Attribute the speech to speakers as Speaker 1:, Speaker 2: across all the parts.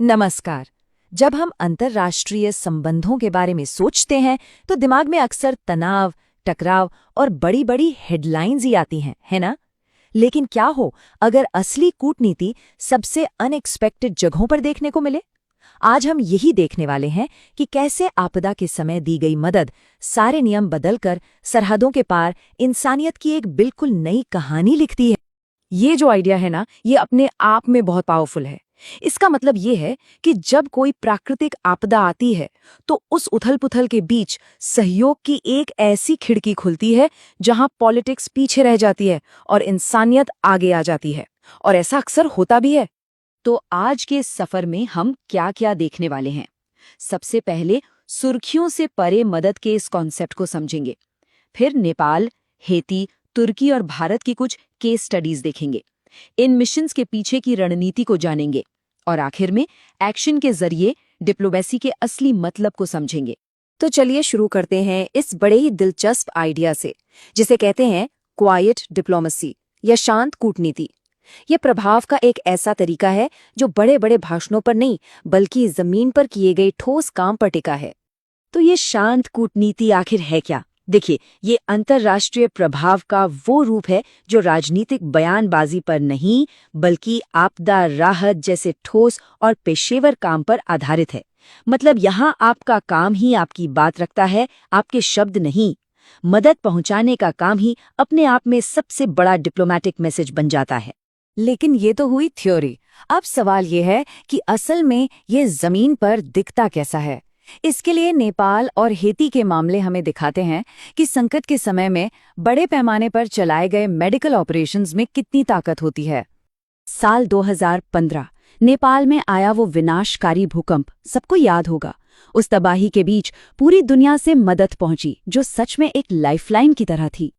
Speaker 1: नमस्कार। जब हम अंतर्राष्ट्रीय संबंधों के बारे में सोचते हैं तो दिमाग में अक्सर तनाव, टकराव और बड़ी-बड़ी हेडलाइंस ही आती हैं, है ना? लेकिन क्या हो अगर असली कूटनीति सबसे अनएक्सपेक्टेड जगहों पर देखने को मिले? आज हम यही देखने वाले हैं कि कैसे आपदा के समय दी गई मदद सारे नियम बदलकर सरहदों के पार इंसानियत की एक बिल्कुल नई कहानी लिखती है।
Speaker 2: ये जो आइडिया है ना, ये अपने आप में बहुत पावरफुल है। इसका मतलब ये है कि जब कोई प्राकृतिक आपदा आती है तो उस उथल-पुथल के बीच सहयोग की एक ऐसी खिड़की खुलती है जहां पॉलिटिक्स पीछे रह जाती है और इंसानियत आगे आ जाती है। और ऐसा अक्सर होता भी है।
Speaker 1: तो आज के इस सफर में हम क्या-क्या देखने वाले हैं? सबसे पहले सुर्खियों से परे मदद के इस कॉन्सेप्ट को समझेंगे। फिर नेपाल, हेती, तुर्की और भारत की कुछ केस स्टडीज देखेंगे। इन मिशंस के पीछे की रणनीति को जानेंगे और आखिर में एक्शन के जरिए डिप्लोमेसी के असली मतलब को समझेंगे।
Speaker 2: तो चलिए शुरू करते हैं इस बड़े ही दिलचस्प आइडिया से, जिसे कहते हैं क्वाइट डिप्लोमेसी या शांत कूटनीति। यह प्रभाव का एक ऐसा तरीका है जो बड़े बड़े भाषणों पर नहीं बल्कि जमीन पर किए गए ठोस काम पर टिका है।
Speaker 1: तो ये शांत कूटनीति आखिर है क्या? देखिए, ये अंतर्राष्ट्रीय प्रभाव का वो रूप है जो राजनीतिक बयानबाजी पर नहीं बल्कि आपदा राहत जैसे ठोस और पेशेवर काम पर आधारित है। मतलब यहाँ आपका काम ही आपकी बात रखता है, आपके शब्द नहीं। मदद पहुंचाने का काम ही अपने आप में सबसे बड़ा डिप्लोमैटिक मैसेज बन जाता है।
Speaker 2: लेकिन ये तो हुई थ्योरी। अब सवाल ये है कि असल में ये जमीन पर दिखता कैसा है। इसके लिए नेपाल और हेती के मामले हमें दिखाते हैं कि संकट के समय में बड़े पैमाने पर चलाए गए मेडिकल ऑपरेशंस में कितनी ताकत होती है। साल 2015 नेपाल में आया वो विनाशकारी भूकंप सबको याद होगा। उस तबाही के बीच पूरी दुनिया से मदद पहुंची जो सच में एक लाइफलाइन की तरह थी।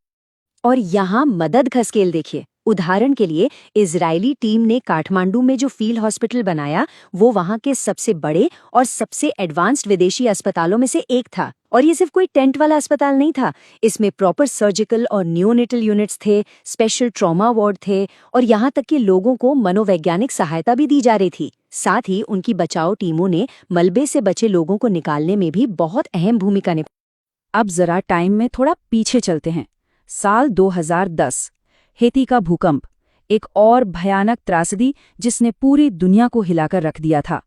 Speaker 1: और यहाँ मदद का स्केल देखिए। उदाहरण के लिए इजरायली टीम ने काठमांडू में जो फील्ड हॉस्पिटल बनाया वो वहाँ के सबसे बड़े और सबसे एडवांस्ड विदेशी अस्पतालों में से एक था। और ये सिर्फ कोई टेंट वाला अस्पताल नहीं था, इसमें प्रॉपर सर्जिकल और नियोनेटल यूनिट्स थे, स्पेशल ट्रॉमा वार्ड थे और यहाँ तक कि लोगों को मनोवैज्ञानिक सहायता भी दी जा रही थी। साथ ही उनकी बचाव टीमों ने मलबे से बचे लोगों को निकालने में भी बहुत अहम भूमिका निभाई।
Speaker 2: अब जरा टाइम में थोड़ा पीछे चलते हैं। साल 2010 हेती का भूकंप, एक और भयानक त्रासदी जिसने पूरी दुनिया को हिलाकर रख दिया था।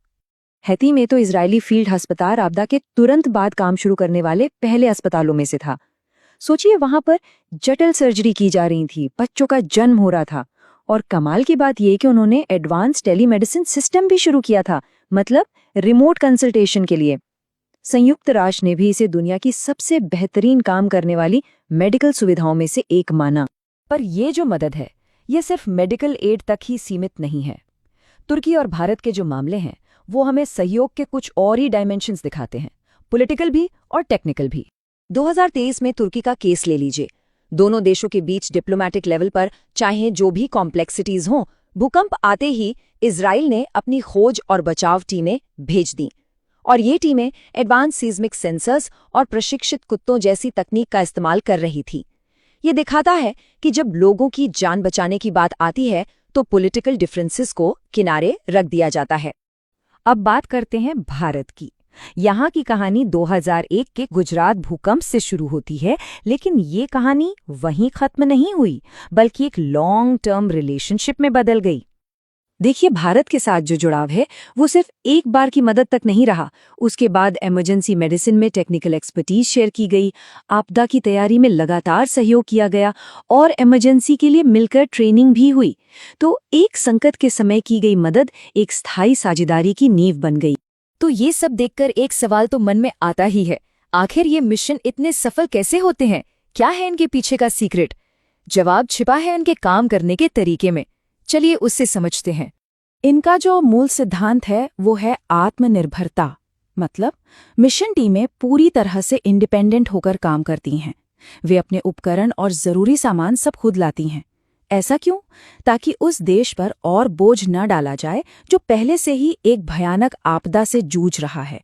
Speaker 1: हेती में तो इजरायली फील्ड अस्पताल आपदा के तुरंत बाद काम शुरू करने वाले पहले अस्पतालों में से था। सोचिए, वहां पर जटिल सर्जरी की जा रही थी, बच्चों का जन्म हो रहा था और कमाल की बात यह कि उन्होंने एडवांस टेलीमेडिसिन सिस्टम भी शुरू किया था, मतलब रिमोट कंसल्टेशन के लिए। संयुक्त राष्ट्र ने भी इसे दुनिया की सबसे बेहतरीन काम करने वाली मेडिकल सुविधाओं में से एक माना।
Speaker 2: पर ये जो मदद है, ये सिर्फ मेडिकल एड तक ही सीमित नहीं है। तुर्की और भारत के जो मामले हैं, वो हमें सहयोग के कुछ और ही डायमेंशंस दिखाते हैं, पॉलिटिकल भी और टेक्निकल भी।
Speaker 1: 2023 में तुर्की का केस ले लीजिए। दोनों देशों के बीच डिप्लोमैटिक लेवल पर चाहे जो भी कॉम्प्लेक्सिटीज हों, भूकंप आते ही इजराइल ने अपनी खोज और बचाव टीमें भेज दी। और ये टीमें एडवांस सीज्मिक सेंसर्स और प्रशिक्षित कुत्तों जैसी तकनीक का इस्तेमाल कर रही थी। ये दिखाता है कि जब लोगों की जान बचाने की बात आती है तो पॉलिटिकल डिफरेंसेस को किनारे रख दिया जाता है।
Speaker 2: अब बात करते हैं भारत की। यहाँ की कहानी 2001 के गुजरात भूकंप से शुरू होती है, लेकिन ये कहानी वहीं खत्म नहीं हुई बल्कि एक लॉन्ग टर्म रिलेशनशिप में बदल गई।
Speaker 1: देखिए, भारत के साथ जो जुड़ाव है वो सिर्फ एक बार की मदद तक नहीं रहा। उसके बाद इमरजेंसी मेडिसिन में टेक्निकल एक्सपर्टीज शेयर की गई, आपदा की तैयारी में लगातार सहयोग किया गया और इमरजेंसी के लिए मिलकर ट्रेनिंग भी हुई। तो एक संकट के समय की गई मदद एक स्थायी साझेदारी की नींव बन गई।
Speaker 2: तो ये सब देखकर एक सवाल तो मन में आता ही है, आखिर ये मिशन इतने सफल कैसे होते हैं? क्या है इनके पीछे का सीक्रेट? जवाब छिपा है इनके काम करने के तरीके में। चलिए उससे समझते हैं। इनका जो मूल सिद्धांत है वो है आत्मनिर्भरता। मतलब मिशन टीमें पूरी तरह से इंडिपेंडेंट होकर काम करती हैं। वे अपने उपकरण और जरूरी सामान सब खुद लाती हैं। ऐसा क्यों? ताकि उस देश पर और बोझ न डाला जाए जो पहले से ही एक भयानक आपदा से जूझ रहा है।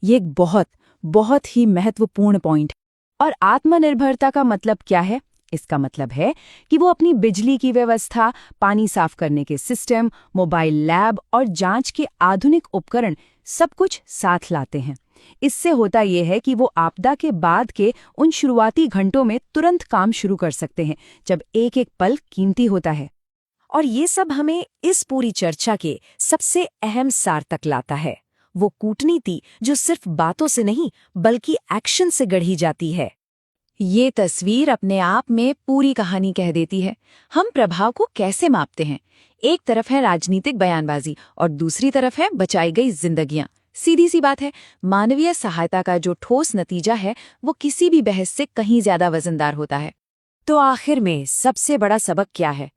Speaker 2: ये एक बहुत बहुत ही महत्वपूर्ण पॉइंट है। और आत्मनिर्भरता का मतलब क्या है?
Speaker 3: इसका मतलब है कि वो अपनी बिजली की व्यवस्था, पानी साफ करने के सिस्टम, मोबाइल लैब और जांच के आधुनिक उपकरण सब कुछ साथ लाते हैं। इससे होता ये है कि वो आपदा के बाद के उन शुरुआती घंटों में तुरंत काम शुरू कर सकते हैं, जब एक एक पल कीमती होता है।
Speaker 1: और ये सब हमें इस पूरी चर्चा के सबसे अहम सार तक लाता है, वो कूटनीति जो सिर्फ बातों से नहीं बल्कि एक्शन से गढ़ी जाती है।
Speaker 2: ये तस्वीर अपने आप में पूरी कहानी कह देती है। हम प्रभाव को कैसे मापते हैं? एक तरफ है राजनीतिक बयानबाजी और दूसरी तरफ है बचाई गई जिंदगियां। सीधी सी बात है, मानवीय सहायता का जो ठोस नतीजा है वो किसी भी बहस से कहीं ज्यादा वजनदार होता है।
Speaker 1: तो आखिर में सबसे बड़ा सबक क्या है?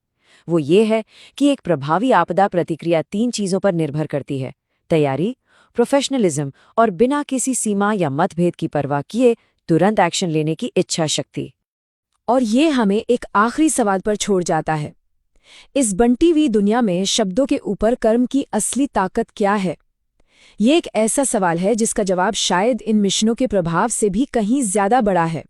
Speaker 1: वो ये है कि एक प्रभावी आपदा प्रतिक्रिया 3 चीजों पर निर्भर करती है: तैयारी, प्रोफेशनलिज्म और बिना किसी सीमा या मतभेद की परवाह किए तुरंत एक्शन लेने की इच्छा शक्ति।
Speaker 2: और ये हमें एक आखिरी सवाल पर छोड़ जाता है। इस बंटी हुई दुनिया में शब्दों के ऊपर कर्म की असली ताकत क्या है? ये एक ऐसा सवाल है जिसका जवाब शायद इन मिशनों के प्रभाव से भी कहीं ज्यादा बड़ा है।